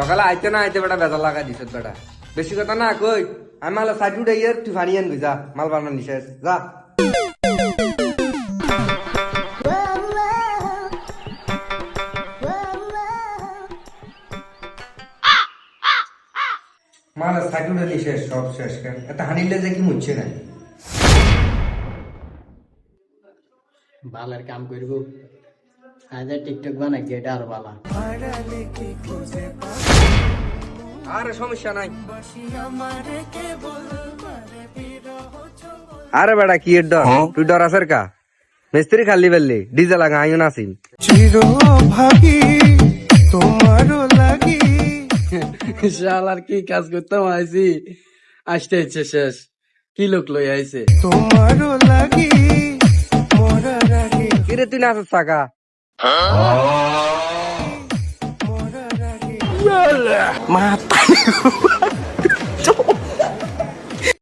সকালে আইতে না আইতে বেটা বেজার লাগা দিছ বেটা বেশি কথা না কই আমি মাল সাইড উঠে ইয়ার তুই ফানি আনবি যা মাল বানানো নিশেষ যা মাল সাইড উঠে নিশেষ সব শেষ কেন এটা হানিলে যে কি মুচ্ছে না বালার কাম করবো আজ টিকটক বানাই এটা আর বালা আরে সমস্যা নাই আরে বেটা কি এর ডর তুই ডর আসার কা মিস্ত্রি খালি বেললি ডিজে লাগা আইও নাসিম চির ভাগি তোমারও লাগি শালার কি কাজ করতাম আইছি আসতে ইচ্ছে শেষ কি লোক লই আইছে তোমারও লাগি মরার আগে কিরে তুই নাচস টাকা মরার আগে মাথা